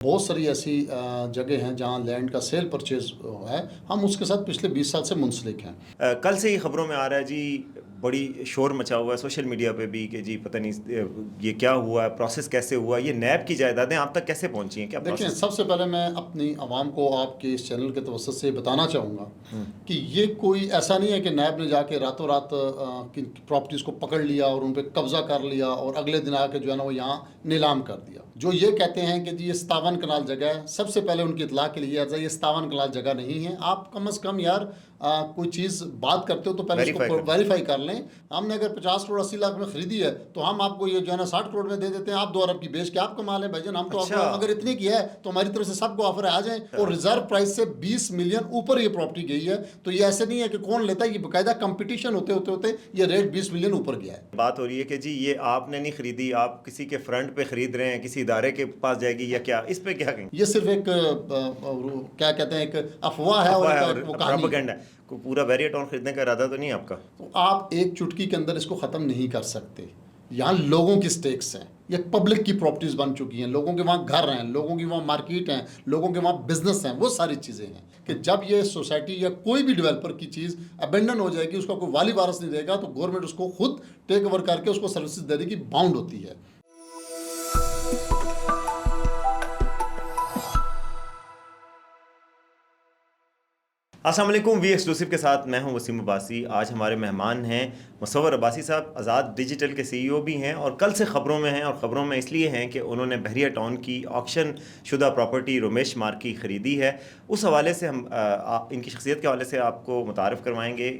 बहुत सारी ऐसी जगह हैं जहाँ लैंड का सेल परचेज है, हम उसके साथ पिछले 20 साल से मुंसलिक हैं। कल से ही खबरों में आ रहा है जी, बड़ी शोर मचा हुआ है सोशल मीडिया पे भी कि जी पता नहीं ये क्या हुआ है, प्रोसेस कैसे हुआ, ये नैब की जायदादें आप तक कैसे पहुंची हैं, क्या देखिए, प्रोसेस? सबसे पहले मैं अपनी आवाम को आपके इस चैनल के तवज्जुह से बताना चाहूँगा कि ये कोई ऐसा नहीं है कि नैब ने जाके रातों रात किन प्रॉपर्टीज़ को पकड़ लिया और उन पर कब्ज़ा कर लिया और अगले दिन आके जो है ना वो यहाँ नीलाम कर दिया। जो ये कहते हैं कि जी ये 57 कनाल जगह है, सबसे पहले उनकी इतला के लिए ये 57 कनाल जगह नहीं है। आप कम से कम यार कोई चीज़ बात करते हो तो पहले उसको वेरीफाई कर लें। हमने अगर 50 करोड़ 80 लाख में ख़रीदी है तो हम आपको ये जो है ना 60 करोड़ में दे देते हैं, आप 2 अरब की बेच के आप कमा लें भाईजान। हम तो अच्छा। आपको अगर इतनी की है तो हमारी तरफ से सबको ऑफर आ जाए। और रिजर्व प्राइस से 20 मिलियन ऊपर ये प्रॉपर्टी गई है, तो ये ऐसे नहीं है कि कौन लेता है, ये बाकायदा कंपटीशन होते होते होते ये रेट 20 मिलियन ऊपर गया है। बात हो रही है कि जी ये आपने नहीं खरीदी, आप किसी के फ्रंट पे खरीद रहे हैं, किसी इदारे के पास जाएगी या क्या, इस पे क्या कहेंगे? ये सिर्फ एक क्या कहते हैं, एक अफवाह है और वो कहानी प्रोपेगेंडा है। कोई पूरा बैरियर टाउन खरीदने का इरादा तो नहीं है आपका? तो आप एक चुटकी के अंदर इसको ख़त्म नहीं कर सकते। यहाँ लोगों की स्टेक्स हैं, ये पब्लिक की प्रॉपर्टीज़ बन चुकी हैं, लोगों के वहाँ घर हैं, लोगों की वहाँ मार्केट हैं, लोगों के वहाँ बिजनेस हैं, वो सारी चीज़ें हैं कि जब ये सोसाइटी या कोई भी डेवलपर की चीज़ अबेंडन हो जाएगी, उसका कोई वाली वारस नहीं देगा, तो गवर्नमेंट उसको खुद टेक ओवर करके उसको सर्विसेज देने की बाउंड होती है। अस्सलाम वालेकुम, वी एक्सक्लूसिव के साथ मैं हूं वसीम अब्बासी। आज हमारे मेहमान हैं मुसव्वर अब्बासी साहब, आज़ाद डिजिटल के सीईओ भी हैं और कल से ख़बरों में हैं। और ख़बरों में इसलिए हैं कि उन्होंने बहरिया टाउन की ऑक्शन शुदा प्रॉपर्टी रोमेश मार्ग की ख़रीदी है। उस हवाले से हम इनकी शख्सियत के हवाले से आपको मुतारफ़ करवाएंगे।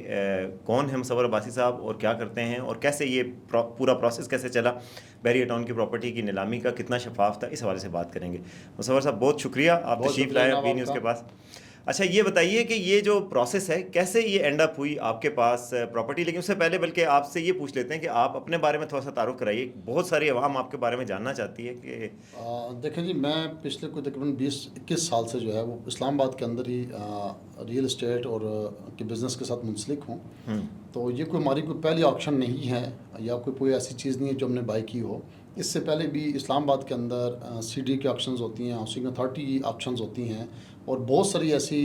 कौन है मुसव्वर अब्बासी साहब और क्या करते हैं और कैसे ये पूरा प्रोसेस कैसे चला, बहरिया टाउन की प्रॉपर्टी की नीलामी का कितना शफाफ था, इस हवाले से बात करेंगे। मुसव्वर साहब बहुत शुक्रिया, आप तशरीफ़ लाए बी न्यूज़ के पास। अच्छा, ये बताइए कि ये जो प्रोसेस है कैसे ये एंड अप हुई आपके पास प्रॉपर्टी। लेकिन उससे पहले बल्कि आपसे ये पूछ लेते हैं कि आप अपने बारे में थोड़ा सा तारुफ कराइए, बहुत सारी अवाम आपके बारे में जानना चाहती है कि देखें जी, मैं पिछले कोई तकरीबन 20-21 साल से जो है वो इस्लामाबाद के अंदर ही रियल इस्टेट और के बिज़नेस के साथ मुंसलिक हूँ। तो ये कोई हमारी कोई पहली ऑक्शन नहीं है या कोई ऐसी चीज़ नहीं है जो हमने बाई की हो। इससे पहले भी इस्लामाबाद के अंदर सीडी की ऑक्शंस होती हैं, हाउसिंग अथॉरिटी की ऑक्शंस होती हैं और बहुत सारी ऐसी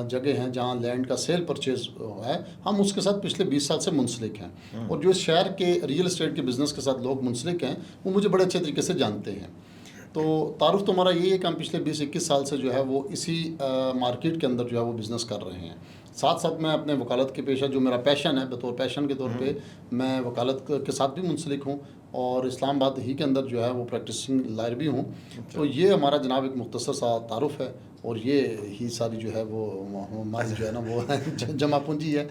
जगह हैं जहाँ लैंड का सेल परचेज है, हम उसके साथ पिछले 20 साल से मुंसलिक हैं। और जो इस शहर के रियल इस्टेट के बिज़नेस के साथ लोग मुंसलिक हैं वो मुझे बड़े अच्छे तरीके से जानते हैं। तो तारुफ तो हमारा यही है कि हम पिछले 20-21 साल से जो है वो इसी मार्केट के अंदर जो है वो बिज़नेस कर रहे हैं। साथ साथ मैं अपने वकालत के पेशा, जो मेरा पैशन है, बतौर पैशन के तौर पे मैं वकालत के साथ भी मुंसलिक हूँ और इस्लामाबाद ही के अंदर जो है वो प्रैक्टिसिंग लायर भी हूँ। तो ये हमारा जनाब एक मुख्तसर सा तारुफ है और ये ही सारी जो है वो हमारी जो है ना वो जमा पूंजी है।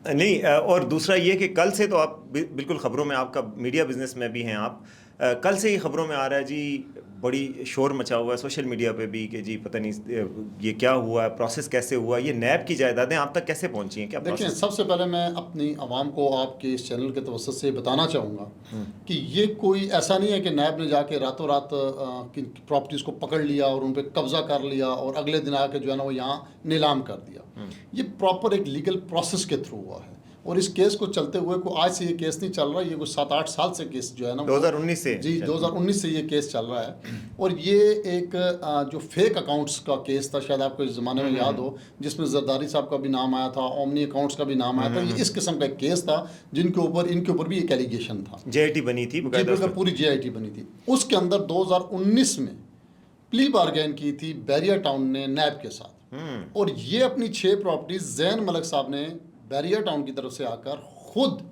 नहीं, और दूसरा ये कि कल से तो आप बिल्कुल ख़बरों में, आपका मीडिया बिज़नेस में भी हैं आप, कल से ही खबरों में आ रहा है जी, बड़ी शोर मचा हुआ है सोशल मीडिया पे भी कि जी पता नहीं ये क्या हुआ है, प्रोसेस कैसे हुआ, ये नैब की जायदादें आप तक कैसे पहुंची हैं, क्या देखिए, प्रोसेस? सबसे पहले मैं अपनी आवाम को आपके इस चैनल के तवज्जुह से बताना चाहूँगा कि ये कोई ऐसा नहीं है कि नैब ने जाके रातों रात किन प्रॉपर्टीज़ को पकड़ लिया और उन पर कब्ज़ा कर लिया और अगले दिन आके जो है ना वो यहाँ नीलाम कर दिया। ये प्रॉपर एक लीगल प्रोसेस के थ्रू हुआ है और इस केस को चलते हुए को आज से ये केस नहीं चल रहा, ये कुछ 7-8 साल से केस जो है ना 2019 से, जी 2019 से ये केस चल रहा है। और ये एक जो फेक अकाउंट्स का केस था, शायद आपको इस ज़माने में याद हो, जिसमें जरदारी साहब का भी नाम आया था, ओमनी अकाउंट्स का भी नाम आया था। ये इस किस्म का एक केस था जिनके ऊपर इनके ऊपर भी एक एलिगेशन था। JIT बनी थी, पूरी JIT बनी थी। उसके अंदर 2019 में प्ली बारगेन की थी बैरिया टाउन ने नैब के साथ और ये अपनी 6 प्रॉपर्टीज जैन मलिक साहब ने बैरिया टाउन की तरफ से आकर खुद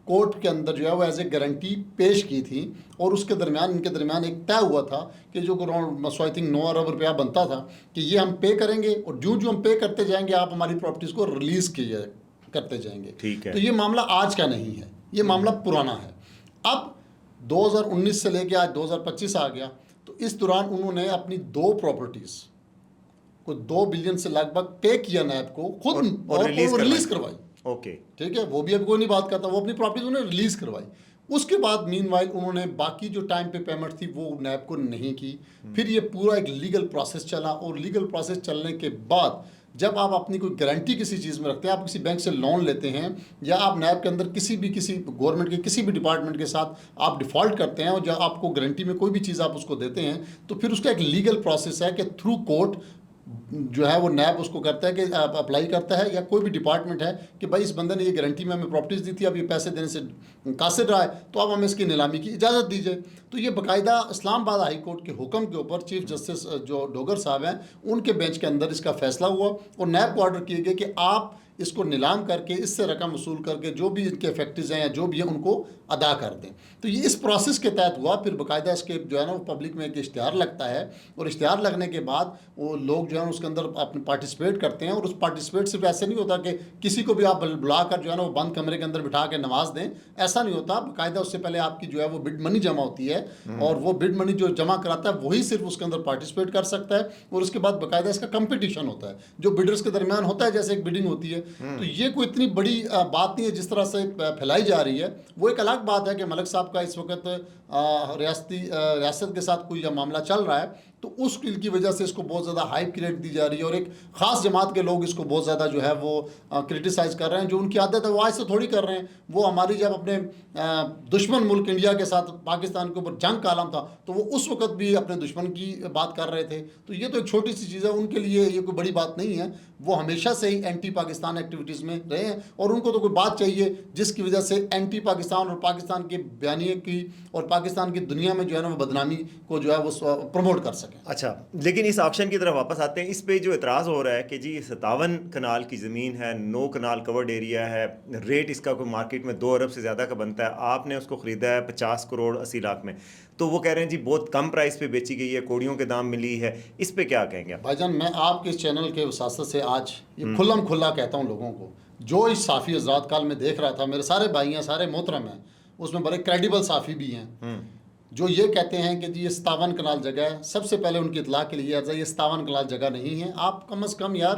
कोर्ट के अंदर जो है वो एज ए गारंटी पेश की थी और उसके दरमियान इनके दरमियान एक तय हुआ था कि जो अराउंड आई थिंक 9 अरब रुपया बनता था कि ये हम पे करेंगे और जो जो हम पे करते जाएंगे आप हमारी प्रॉपर्टीज़ को रिलीज़ करते जाएंगे। ठीक है। तो ये मामला आज का नहीं है, ये मामला पुराना है। अब 2019 से लेके आज 2025 आ गया, तो इस दौरान उन्होंने अपनी 2 प्रॉपर्टीज़ को 2 बिलियन से लगभग पे किया नैब को खुद और रिलीज़ करवाई। ओके, ठीक है, वो भी अब कोई नहीं बात करता, वो अपनी प्रॉपर्टीज उन्होंने रिलीज़ करवाई। उसके बाद मीनवाइल उन्होंने बाकी जो टाइम पे पेमेंट थी वो नैब को नहीं की। फिर ये पूरा एक लीगल प्रोसेस चला और लीगल प्रोसेस चलने के बाद جب آپ اپنی کوئی گارنٹی کسی چیز میں رکھتے ہیں, آپ کسی بینک سے لون لیتے ہیں, یا آپ نیب کے اندر کسی گورنمنٹ کے کسی بھی ڈپارٹمنٹ کے ساتھ آپ ڈیفالٹ کرتے ہیں, اور جب آپ کو گارنٹی میں کوئی بھی چیز آپ اس کو دیتے ہیں, تو پھر اس کا ایک لیگل پروسیس ہے کہ تھرو کورٹ جو ہے وہ نیب اس کو کرتا ہے کہ اپلائی کرتا ہے, یا کوئی بھی ڈپارٹمنٹ ہے کہ بھائی اس بندے نے یہ گارنٹی میں ہمیں پراپرٹیز دی تھی, اب یہ پیسے دینے سے قاصر رہا ہے, تو اب ہمیں اس کی نیلامی کی اجازت دیجیے. تو یہ باقاعدہ اسلام آباد ہائی کورٹ کے حکم کے اوپر چیف جسٹس جو ڈوگر صاحب ہیں ان کے بینچ کے اندر اس کا فیصلہ ہوا, اور نیب کو آرڈر کیے گئے کہ آپ اس کو نیلام کر کے اس سے رقم وصول کر کے جو بھی ان کے افیکٹز ہیں یا جو بھی ہیں ان کو ادا کر دیں. تو یہ اس پروسیس کے تحت ہوا. پھر باقاعدہ اس کے جو ہے نا وہ پبلک میں ایک اشتہار لگتا ہے, اور اشتہار لگنے کے بعد وہ لوگ جو ہے اس کے اندر اپنے پارٹیسپیٹ کرتے ہیں, اور اس پارٹیسپیٹ صرف ایسے نہیں ہوتا کہ کسی کو بھی آپ بلا کر جو ہے نا وہ بند کمرے کے اندر بٹھا کے نواز دیں, ایسا نہیں ہوتا. باقاعدہ اس سے پہلے آپ کی جو ہے وہ بڈ منی جمع ہوتی ہے, اور وہ بڈ منی جو جمع کراتا ہے وہی صرف اس کے اندر پارٹیسپیٹ کر سکتا ہے, اور اس کے بعد باقاعدہ اس کا کمپٹیشن ہوتا ہے جو بڈرز کے درمیان ہوتا ہے, جیسے ایک بڈنگ ہوتی ہے. تو یہ کوئی اتنی بڑی بات نہیں ہے جس طرح سے پھیلائی جا رہی ہے. وہ ایک الگ بات ہے کہ ملک صاحب کا اس وقت ریاست کے ساتھ کوئی معاملہ چل رہا ہے, تو اس کی وجہ سے اس کو بہت زیادہ ہائپ کریٹ دی جا رہی ہے, اور ایک خاص جماعت کے لوگ اس کو بہت زیادہ جو ہے وہ کرٹیسائز کر رہے ہیں. جو ان کی عادت ہے وہ آج سے تھوڑی کر رہے ہیں. وہ ہماری جب اپنے دشمن ملک انڈیا کے ساتھ پاکستان کے اوپر جنگ کا عالم تھا, تو وہ اس وقت بھی اپنے دشمن کی بات کر رہے تھے. تو یہ تو ایک چھوٹی سی چیز ہے, ان کے لیے یہ کوئی بڑی بات نہیں ہے. وہ ہمیشہ سے ہی اینٹی پاکستان ایکٹیویٹیز میں رہے ہیں, اور ان کو تو کوئی بات چاہیے جس کی وجہ سے اینٹی پاکستان اور پاکستان کے بیانیے کی اور پاکستان کی دنیا میں جو ہے نا وہ بدنامی کو جو ہے وہ پروموٹ کر سکیں. اچھا, لیکن اس آپشن کی طرف واپس آتے ہیں. اس پہ جو اعتراض ہو رہا ہے کہ جی 57 کنال کی زمین ہے, 9 کنال کورڈ ایریا ہے, ریٹ اس کا کوئی مارکیٹ میں 2 ارب سے زیادہ کا بنتا ہے, آپ نے اس کو خریدا ہے 50 کروڑ 80 لاکھ میں, تو وہ کہہ رہے ہیں جی بہت کم پرائس پہ بیچی گئی ہے, کوڑیوں کے دام ملی ہے. اس پہ کیا کہیں گے بھائی جان؟ میں آپ کے اس چینل کے وساطت سے آج یہ کھلم کھلا کہتا ہوں لوگوں کو, جو اس صافی حضرات کال میں دیکھ رہا تھا, میرے سارے بھائی ہیں, سارے محترم ہیں, اس میں بڑے کریڈیبل صافی بھی ہیں, جو یہ کہتے ہیں کہ جی یہ 57 کنال جگہ ہے. سب سے پہلے ان کی اطلاع کے لیے یہ 57 کنال جگہ نہیں ہے. آپ کم از کم یار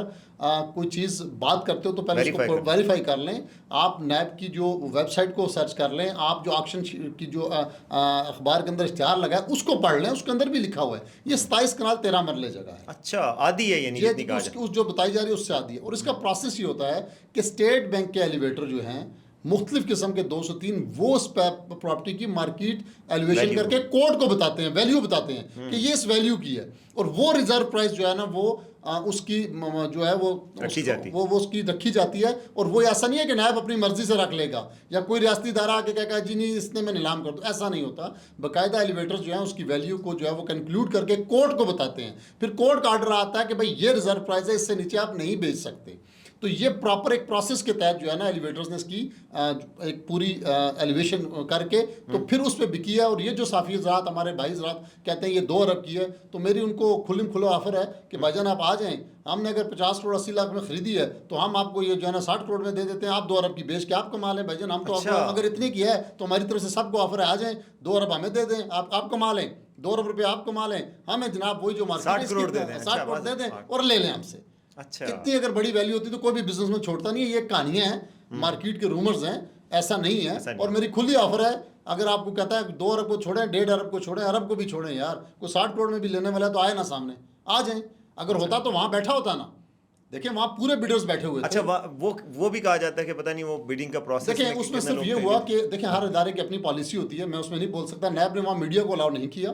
کوئی چیز بات کرتے ہو تو پہلے اس کو ویریفائی کر لیں. آپ نیب کی جو ویب سائٹ کو سرچ کر لیں, آپ جو آکشن کی جو اخبار کے اندر اشتہار لگا ہے اس کو پڑھ لیں, اس کے اندر بھی لکھا ہوا ہے یہ 27 کنال 13 مرلے جگہ ہے. اچھا, آدھی ہے یعنی اس جو بتائی جا رہی ہے اس سے آدھی ہے. اور اس کا پروسیس یہ ہوتا ہے کہ اسٹیٹ بینک کے ایلیویٹر جو ہیں مختلف قسم کے 203 وہ اس پراپرٹی کی مارکیٹ ایلیویشن کر کے کورٹ کو بتاتے ہیں, ویلیو بتاتے ہیں کہ یہ اس ویلیو کی ہے, اور وہ ریزرو پرائس جو ہے نا وہ اس کی جو ہے وہ اس کی رکھی جاتی ہے. اور وہ ایسا نہیں ہے کہ نیب اپنی مرضی سے رکھ لے گا, یا کوئی ریاستی ادارہ آ کے کہے گا جی نہیں اس نے میں نیلام کر دوں, ایسا نہیں ہوتا. باقاعدہ ایلیویٹر جو ہیں اس کی ویلیو کو جو ہے وہ کنکلوڈ کر کے کورٹ کو بتاتے ہیں. پھر کورٹ کا آرڈر آتا ہے کہ بھائی یہ ریزرو پرائس ہے, اس سے نیچے آپ نہیں بیچ سکتے. تو یہ پراپر ایک پروسیس کے تحت جو ہے نا ایلیویٹرز نے اس کی ایک پوری ایلیویشن کر کے تو پھر اس پہ بکی ہے. اور یہ جو صافی حضرات ہمارے بھائی حضرات کہتے ہیں یہ 2 ارب کی ہے, تو میری ان کو کھلم کھلا آفر ہے کہ بھائی جان آپ آ جائیں, ہم نے اگر 50 کروڑ 80 لاکھ میں خریدی ہے تو ہم آپ کو یہ جو ہے نا 60 کروڑ میں دے دیتے ہیں, آپ 2 ارب کی بیچ کے آپ کما لیں. بھائی جان ہم تو اگر اتنی کی ہے تو ہماری طرف سے سب کو آفر ہے, آ جائیں 2 ارب ہمیں دے دیں, آپ کما لیں, 2 ارب روپے آپ کما لیں, ہمیں جناب وہی جو مارکیٹ 60 کروڑ دے دیں اور لے لیں ہم سے. اچھا, اتنی اگر بڑی ویلیو ہوتی تو کوئی بھی بزنس میں چھوڑتا نہیں ہے. یہ کہانیاں ہیں, مارکیٹ کے رومرز ہیں, ایسا نہیں ہے. اور میری کھلی آفر ہے, اگر آپ کو کہتا ہے 2 ارب کو چھوڑیں, 1.5 ارب کو چھوڑیں, ارب کو بھی چھوڑیں, یار کوئی 60 کروڑ میں بھی لینے والا ہے تو آئے نا سامنے, آ جائیں. اگر ہوتا تو وہاں بیٹھا ہوتا نا, دیکھیں وہاں پورے بیڈرز بیٹھے ہوئے تھے. اچھا, وہ بھی کہا جاتا ہے کہ پتہ نہیں وہ بیڈنگ کا پروسیس دیکھیں اس میں صرف یہ ہوا کہ دیکھیں ہر ادارے کی اپنی پالیسی ہوتی ہے, میں اس میں نہیں بول سکتا. نیب نے وہاں میڈیا کو الاؤ نہیں کیا,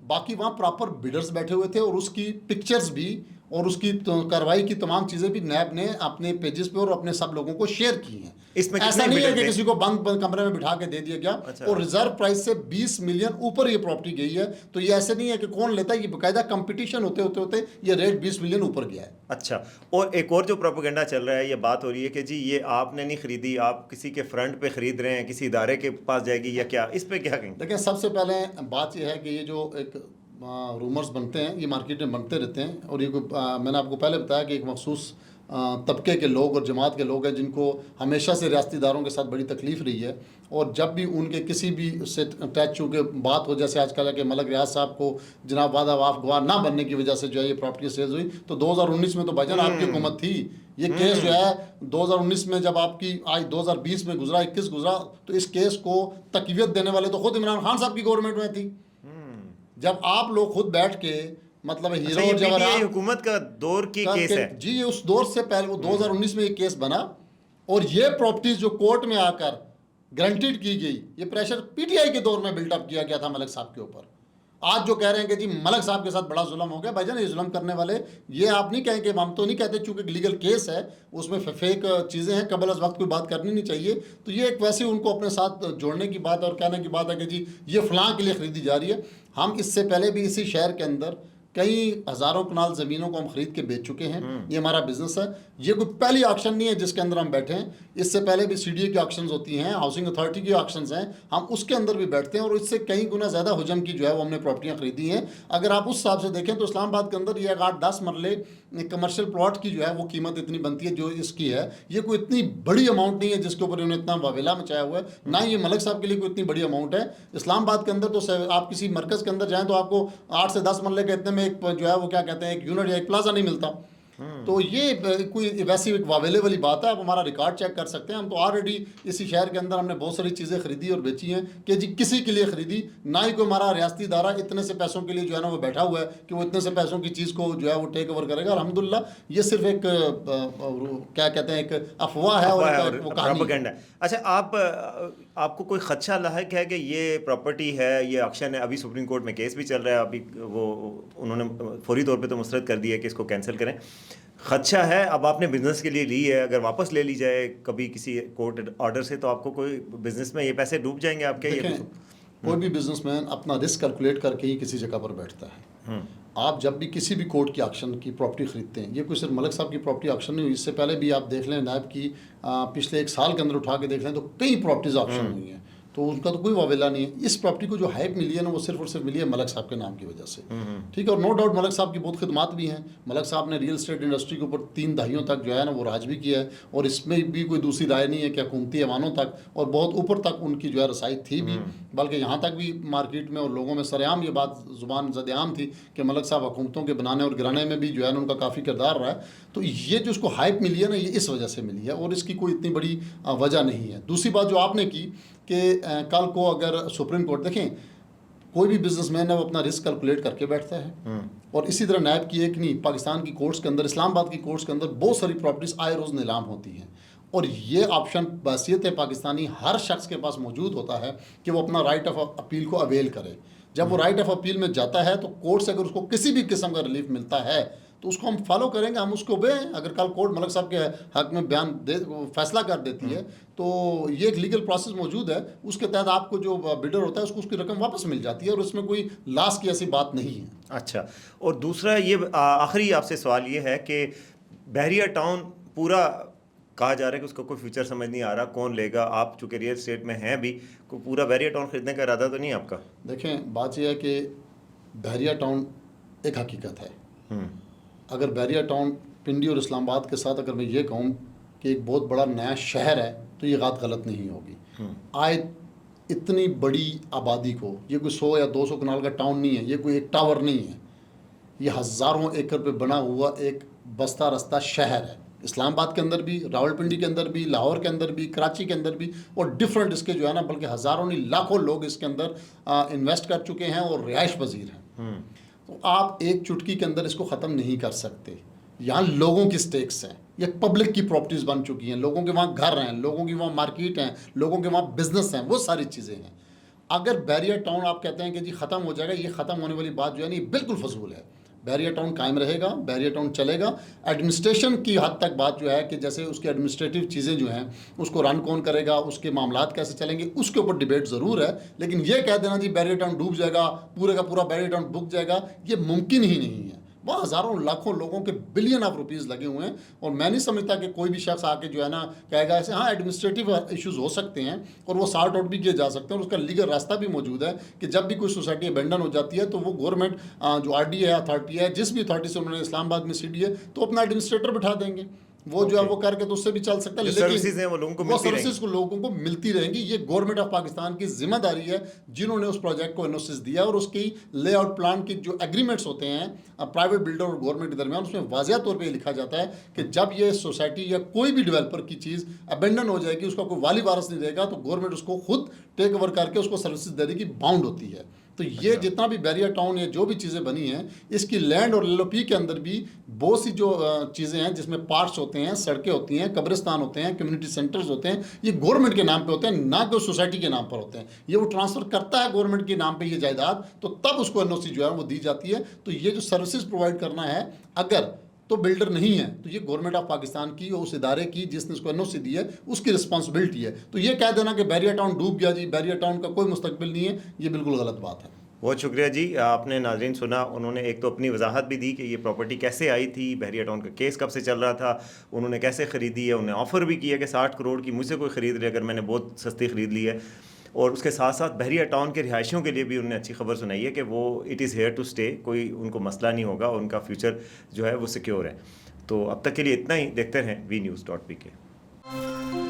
باقی وہاں پراپر بیڈرز بیٹھے ہوئے تھے, اور اس کی پکچرز بھی اور اس کی کارروائی کی تمام چیزیں بھی نیب نے اپنے پیجز پہ اور اپنے سب لوگوں کو شیئر کی ہیں. اس میں ایسا نہیں ہے کہ کسی کو بند کمرے میں بٹھا کے دے دیا گیا. اور ریزرو پرائس سے 20 ملین اوپر یہ پراپرٹی گئی ہے. تو یہ ایسے نہیں ہے کہ کون لیتا ہے, یہ باقاعدہ کمپٹیشن ہوتے یہ ریٹ 20 ملین اوپر گیا ہے. اچھا, اور ایک اور جو پروپیگنڈا چل رہا ہے, یہ بات ہو رہی ہے کہ جی یہ آپ نے نہیں خریدی, آپ کسی کے فرنٹ پہ خرید رہے ہیں, کسی ادارے کے پاس جائے گی یا کیا, اس پہ کیا کہیں؟ دیکھیں سب سے پہلے بات یہ ہے کہ یہ جو ایک رومرز بنتے ہیں یہ مارکیٹ میں بنتے رہتے ہیں, اور یہ میں نے آپ کو پہلے بتایا کہ ایک مخصوص طبقے کے لوگ اور جماعت کے لوگ ہیں جن کو ہمیشہ سے ریاستی اداروں کے ساتھ بڑی تکلیف رہی ہے. اور جب بھی ان کے کسی بھی سے ٹچ چونکہ بات ہو, جیسے آج کل ہے کہ ملک ریاض صاحب کو جناب وعدہ واف گواہ نہ بننے کی وجہ سے جو ہے یہ پراپرٹی سیز ہوئی, تو 2019 میں تو بھائی جان آپ کی حکومت تھی. یہ کیس جو ہے 2019 میں جب آپ کی آج 2020 میں گزرا, 21 گزرا, تو اس کیس کو تقویت دینے والے تو خود عمران خان صاحب کی گورنمنٹ میں تھی. جب آپ لوگ خود بیٹھ کے मतलब है अच्छा, हीरो ये और PTI जवाहरात हुकूमत का दौर की केस है। जी, ये उस दौर से पहले, वो 2019 में ये केस बना, और ये प्रॉपर्टीज जो कोर्ट में आकर ग्रांटेड की गई, ये प्रेशर पीटीआई के दौर में बिल्डअप किया गया था मलिक साहब के ऊपर। आज जो कह रहे हैं कि जी मलिक साहब के साथ बड़ा जुल्म हो गया, भाईजान ये जुल्म करने वाले, ये आप नहीं कहेंगे, हम तो नहीं कहते, चूंकि लीगल केस है उसमें फेक चीज़ें हैं, कबल अज़ वक्त कोई बात करनी नहीं चाहिए। तो ये एक वैसे उनको अपने साथ जोड़ने की बात और कहने की बात है कि जी ये फ़लाँ के लिए ख़रीदी जा रही है। हम इससे पहले भी इसी शहर के अंदर कई हज़ारों कनाल ज़मीनों को हम ख़रीद के बेच चुके हैं। ये हमारा बिज़नेस है, ये कोई पहली ऑक्शन नहीं है जिसके अंदर हम बैठे हैं। इससे पहले भी CDA की ऑक्शंस होती हैं, हाउसिंग अथॉरिटी की ऑक्शंस हैं, हम उसके अंदर भी बैठते हैं, और इससे कई गुना ज़्यादा हुजम की जो है वो हमने प्रॉपर्टियाँ ख़रीदी हैं। अगर आप उस हिसाब से देखें तो इस्लामाबाद के अंदर ये 8-10 मरले कमर्शियल प्लॉट की जो है वो कीमत इतनी बनती है जो इसकी है। ये कोई इतनी बड़ी अमाउंट नहीं है जिसके ऊपर इन्होंने इतना वावेला मचाया हुआ है, ना ये मलिक साहब के लिए कोई इतनी बड़ी अमाउंट है। इस्लामाबाद के अंदर तो आप किसी मरकज़ के अंदर जाएँ तो आपको 8 से 10 मरले के इतने में एक जो है वो क्या कहते हैं, एक यूनिट या एक प्लाजा नहीं मिलता। तो ये कोई वैसी एक वावेले वाली बात है। आप हमारा रिकॉर्ड चेक कर सकते हैं, हम तो ऑलरेडी इसी शहर के अंदर हमने बहुत सारी चीज़ें खरीदी और बेची हैं कि जी किसी के लिए खरीदी, ना ही कोई हमारा रियासती इदारा इतने से पैसों के लिए जो है ना वो बैठा हुआ है कि वो इतने से पैसों की चीज़ को जो है वो टेक ओवर करेगा। अल्हम्दुलिल्लाह ये सिर्फ एक क्या कहते हैं, एक अफवाह है और वो कहानी है। अच्छा, आपको कोई खदशा लायक है कि ये प्रॉपर्टी है, ये ऑक्शन है, अभी सुप्रीम कोर्ट में केस भी चल रहा है, अभी वो उन्होंने फौरी तौर पे तो मुस्तरद कर दिया है कि इसको कैंसिल करें। खदशा है, अब आपने बिजनेस के लिए ली है, अगर वापस ले ली जाए कभी किसी कोर्ट ऑर्डर से, तो आपको कोई बिजनेस में ये पैसे डूब जाएंगे आपके? ये कोई भी बिजनेसमैन अपना रिस्क कैलकुलेट करके ही किसी जगह पर बैठता है। आप जब भी किसी भी कोर्ट की ऑक्शन की प्रॉपर्टी खरीदते हैं, ये कोई सिर्फ मलिक साहब की प्रॉपर्टी ऑक्शन नहीं हुई, इससे पहले भी आप देख लें नायब की पिछले 1 साल के अंदर उठा के देख लें तो कई प्रॉपर्टीज़ ऑक्शन हुई हैं, तो उनका तो कोई वावेला नहीं है। इस प्रॉपर्टी को जो हाइप मिली है ना वो सिर्फ और सिर्फ मिली है मलिक साहब के नाम की वजह से। ठीक है, और नो डाउट मलिक साहब की बहुत खिदमात भी हैं। मलिक साहब ने रियल एस्टेट इंडस्ट्री के ऊपर 3 दहाइयों तक जो है ना वो राज भी किया है, और इसमें भी कोई दूसरी राय नहीं है कि हुकूमती ऐवानों तक और बहुत ऊपर तक उनकी जो है रसाई थी भी, बल्कि यहाँ तक भी मार्केट में और लोगों में सरेआम ये बात ज़ुबान ज़द-ए-आम थी कि मलिक साहब हुकूमतों के बनाने और गिराने में भी जो है ना उनका काफ़ी किरदार रहा है। तो ये जो उसको हाइप मिली है ना, ये इस वजह से मिली है, और इसकी कोई इतनी बड़ी वजह नहीं है। दूसरी बात जो आपने की कि कल को अगर सुप्रीम कोर्ट, देखें कोई भी बिजनेसमैन है वो अपना रिस्क कैलकुलेट करके बैठता है, और इसी तरह नायब की एक नहीं, पाकिस्तान की कोर्ट्स के अंदर, इस्लामाबाद की कोर्ट्स के अंदर बहुत सारी प्रॉपर्टीज़ आए रोज़ नीलाम होती हैं, और ये ऑप्शन बहसीत पाकिस्तानी हर शख्स के पास मौजूद होता है कि वो अपना राइट ऑफ अपील को अवेल करे। जब वो राइट ऑफ अपील में जाता है तो कोर्ट से अगर उसको किसी भी किस्म का रिलीफ मिलता है तो उसको हम फॉलो करेंगे, हम उसको ओबे। अगर कल कोर्ट मलिक साहब के हक में बयान दे फैसला कर देती है तो ये एक लीगल प्रोसेस मौजूद है, उसके तहत आपको जो बिडर होता है उसको उसकी रकम वापस मिल जाती है, और उसमें कोई लॉस की ऐसी बात नहीं है। अच्छा, और दूसरा ये आखिरी आपसे सवाल ये है कि बहरिया टाउन पूरा कहा जा रहा है कि उसका कोई फ्यूचर समझ नहीं आ रहा, कौन लेगा? आप चूँकि रियल स्टेट में हैं भी, कोई पूरा बहरिया टाउन ख़रीदने का इरादा तो नहीं है आपका? देखें, बात यह है कि बहरिया टाउन एक हकीकत है। अगर बहरिया टाउन पिंडी और इस्लामाबाद के साथ अगर मैं ये कहूँ कि एक बहुत बड़ा नया शहर है तो ये बात गलत नहीं होगी। आए इतनी बड़ी आबादी को, ये कोई 100 या 200 कनाल का टाउन नहीं है, ये कोई एक टावर नहीं है, ये हज़ारों एकड़ पे बना हुआ एक बस्ता रस्ता शहर है। इस्लामाबाद के अंदर भी, रावलपिंडी के अंदर भी, लाहौर के अंदर भी, कराची के अंदर भी, और डिफरेंट इसके जो है ना, बल्कि हज़ारों नहीं लाखों लोग इसके अंदर इन्वेस्ट कर चुके हैं और रिहाइश पजीर हैं। तो आप एक चुटकी के अंदर इसको ख़त्म नहीं कर सकते। यहाँ लोगों की स्टेक्स हैं, ये पब्लिक की प्रॉपर्टीज़ बन चुकी हैं, लोगों के वहाँ घर हैं, लोगों की वहाँ मार्केट हैं, लोगों के वहाँ बिजनेस हैं, वो सारी चीज़ें हैं। अगर बैरियर टाउन आप कहते हैं कि जी ख़त्म हो जाएगा, ये ख़त्म होने वाली बात जो है ना, ये बिल्कुल फजूल है। बैरियर टाउन कायम रहेगा, बैरियर टाउन चलेगा। एडमिनिस्ट्रेशन की हद तक बात जो है कि जैसे उसकी एडमिनिस्ट्रेटिव चीज़ें जो हैं उसको रन कौन करेगा, उसके मामलात कैसे चलेंगे, उसके ऊपर डिबेट ज़रूर है, लेकिन ये कह देना जी बैरियर टाउन डूब जाएगा, पूरे का पूरा बैरियर टाउन डूब जाएगा, ये मुमकिन ही नहीं है। वहाँ हज़ारों लाखों लोगों के बिलियन ऑफ रुपीज़ लगे हुए हैं, और मैं नहीं समझता कि कोई भी शख्स आके जो है ना कहेगा ऐसे। हाँ, एडमिनिस्ट्रेटिव इश्यूज़ हो सकते हैं और वो सॉर्ट आउट भी किए जा सकते हैं, और उसका लीगल रास्ता भी मौजूद है कि जब भी कोई सोसाइटी अबेंडन हो जाती है तो वो गवर्नमेंट जो RDA है, अथॉरिटी है, जिस भी अथॉरिटी से उन्होंने इस्लामाबाद में सीट दी है, तो अपना एडमिनिस्ट्रेटर बिठा देंगे, वो जो है वो करके तो उससे भी चल सकता है, लेकिन सर्विसेज हैं वो लोगों को सर्विसेज को लोगों को मिलती रहेंगी। ये गवर्नमेंट ऑफ पाकिस्तान की जिम्मेदारी है, जिन्होंने उस प्रोजेक्ट को एनओसी दिया, और उसकी लेआउट प्लान की जो एग्रीमेंट्स होते हैं प्राइवेट बिल्डर और गवर्नमेंट के दरमियान, उसमें वाज़िया तौर पे लिखा जाता है कि जब ये सोसाइटी या कोई भी डेवलपर की चीज़ अबेंडन हो जाएगी, उसका कोई वाली वारस नहीं रहेगा, तो गवर्नमेंट उसको खुद टेक ओवर करके उसको सर्विसेज देने की बाउंड होती है। تو یہ جتنا بھی بیریا ٹاؤن یا جو بھی چیزیں بنی ہیں اس کی لینڈ اور LOP کے اندر بھی بہت سی جو چیزیں ہیں جس میں پارکس ہوتے ہیں, سڑکیں ہوتی ہیں, قبرستان ہوتے ہیں, کمیونٹی سینٹرز ہوتے ہیں, یہ گورنمنٹ کے نام پہ ہوتے ہیں, نہ کہ سوسائٹی کے نام پر ہوتے ہیں. یہ وہ ٹرانسفر کرتا ہے گورنمنٹ کے نام پہ یہ جائیداد, تو تب اس کو NOC جو ہے وہ دی جاتی ہے. تو یہ جو سروسز پرووائڈ کرنا ہے اگر تو بلڈر نہیں ہے تو یہ گورنمنٹ آف پاکستان کی اور اس ادارے کی جس نے اس کو NOC دی ہے اس کی رسپانسبلٹی ہے. تو یہ کہہ دینا کہ بیریا ٹاؤن ڈوب گیا جی, بیریا ٹاؤن کا کوئی مستقبل نہیں ہے, یہ بالکل غلط بات ہے. بہت شکریہ جی. آپ نے ناظرین سنا, انہوں نے ایک تو اپنی وضاحت بھی دی کہ یہ پراپرٹی کیسے آئی تھی, بحریہ ٹاؤن کا کیس کب سے چل رہا تھا, انہوں نے کیسے خریدی ہے, انہیں آفر بھی کیا کہ 60 کروڑ کی مجھ سے کوئی خرید لے اگر میں نے بہت سستی خرید لی ہے. اور اس کے ساتھ ساتھ بحریہ ٹاؤن کے رہائشیوں کے لیے بھی انہوں نے اچھی خبر سنائی ہے کہ وہ it is here to stay, کوئی ان کو مسئلہ نہیں ہوگا, ان کا فیوچر جو ہے وہ سیکیور ہے. تو اب تک کے لیے اتنا ہی. دیکھتے رہیں WeNews.pk.